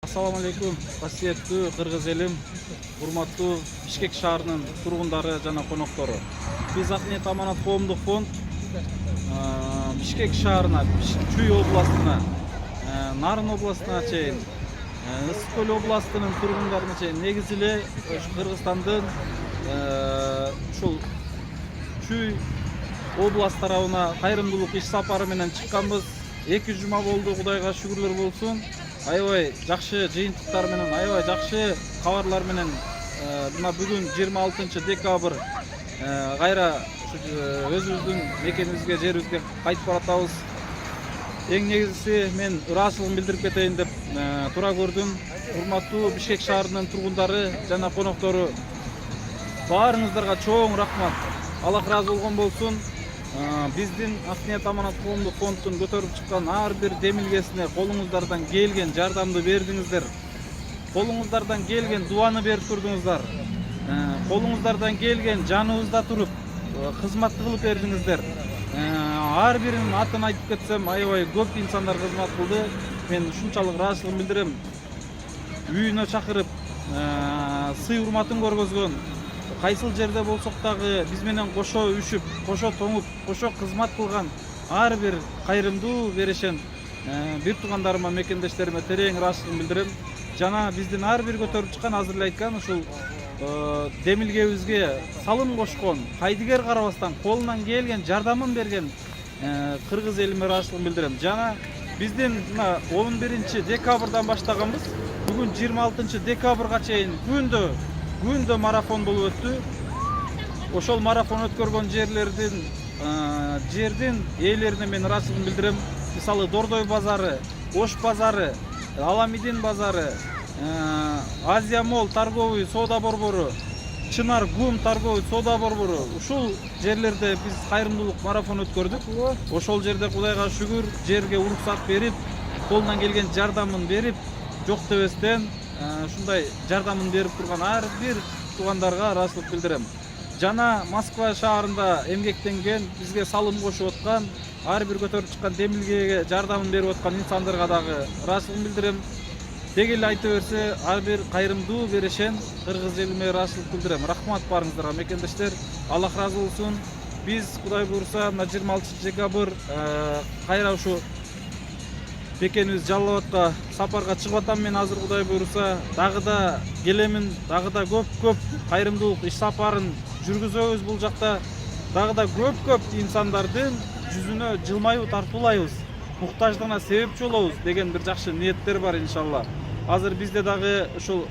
Assalamu alaikum, касиеттүү кыргыз элим, урматтуу Бишкек шаарынын тургундары жана коноктору. Биз Акниет Аманат коомдук фонд Бишкек шаарына, Чүй областына, Нарын областына чейин, Ысык көл областынын тургундарына чейин негизи эле Кыргызстандын ушул Чүй область тарабына кайрымдуулук иш сапары менен чыкканбыз. 2 жума болду, Кудайга шүгүрлөр болсун. Аябай жакшы жыйынтыктар менен, аябай жакшы кабарлар менен мына бүгүн 26 декабрь кайра өзүбүздүн мекенибизге, жерибизге кайтып баратабыз. Эң негизгиси мен ыраазычылыгымды билдирип кетейин деп тура көрдүм. Урматтуу Бишкек шаарынын тургундары жана коноктору, баарыңыздарга чоң рахмат. Аллах ыраазы болгон болсун. Биздин Акниет Аманат коомдук фонддун көтөрүп чыккан ар бир демилгесине колуңуздардан келген жардамды бердиңиздер. Колуңуздардан келген дуаны берип турдуңуздар. Колуңуздардан келген жаныбызда туруп кызмат кылып бердиңиздер. Ар биринин атын айтып кетсем, аябай көп инсандар кызмат кылды. Мен ушунчалык ыраазычылыгымды билдирем. Үйүнө чакырып, сый урматын көргөзгөн, кайсыл жерде болсок дагы биз менен кошо үшүп, кошо тоңуп, кошо кызмат кылган ар бир кайрымдуу берешен бир туугандарыма, мекендештериме терең ыраазычылыгымды билдирем. Жана биздин ар бир көтөрүп чыккан, азыр эле айткан ушул демилгебизге салым кошкон, кайдыгер карабастан колунан келген жардамын берген кыргыз элиме ыраазычылыгымды билдирем. Жана биздин мына 11 декабрдан баштаганбыз. Бүгүн 26 декабрга чейин күндө марафон болуп өттү. Ошол марафон өткөргөн жердин ээлерине мен ыраазычылыгымды билдирем. Мисалы Дордой базары, Ош базары, Аламидин базары, Азия Мол торговый соода борбору, Чынар Гум торговый соода борбору. Ушул жерлерде биз кайрымдуулук марафон өткөрдүк. Ошол жерде Кудайга шүгүр, жерге уруксат берип, колунан келген жардамын берип, жок дебестен ушундай жардамын берип турган ар бир туугандарга ыраазычылык билдирем. Жана Москва шаарында эмгектенген, бизге салым кошуп аткан, ар бир көтөрүп чыккан демилгеге жардамын берип аткан инсандарга дагы ыраазычылыгымды билдирем. Деги эле айта берсе, ар бир кайрымдуу берешен кыргыз элиме ыраазычылык билдирем. Рахмат баарыңыздарга, мекендештер. Аллах ыраазы болсун. Биз Кудай буйруса мына 26 декабрь кайра ушу мекенибиз Жалал Абадка сапарга чыгып атам мен азыр, Кудай буйруса. Дагы да келемин, дагы да көп кайрымдуулук иш сапарын жүргүзөбүз бул жакта. Дагы да көп инсандардын жүзүнө жылмаюу тартуулайбыз, муктаждыгына себепчи болобуз деген бир жакшы ниеттер бар иншалла. Азыр бизде дагы ушул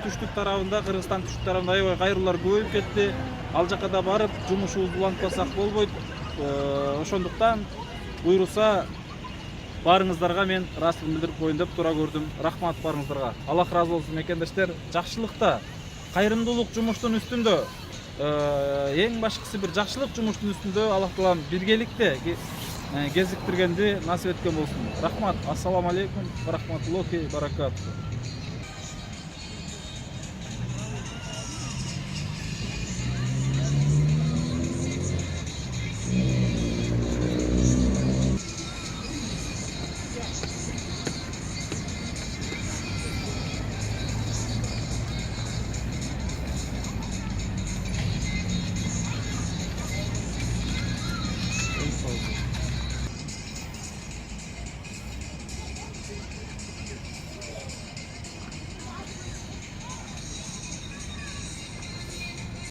түштүк тарабында, Кыргызстан түштүк тарабында аябай кайрылуулар көбөйүп кетти. Ал жака да барып жумушубузду улантпасак болбойт. Ошондуктан буйруса баарыңыздарга мен ыраазычылыгымды билдирип коеюн деп тура көрдүм. Рахмат баарыңыздарга. Аллах ыраазы болсун, мекендештер. Жакшылыкта, кайрымдуулук жумуштун үстүндө, эң башкысы бир жакшылык жумуштун үстүндө Аллах таалам биргеликте кезиктиргенди насип эткен болсун. Рахмат. Ассаламу алейкум ва рахматуллахи баракатух.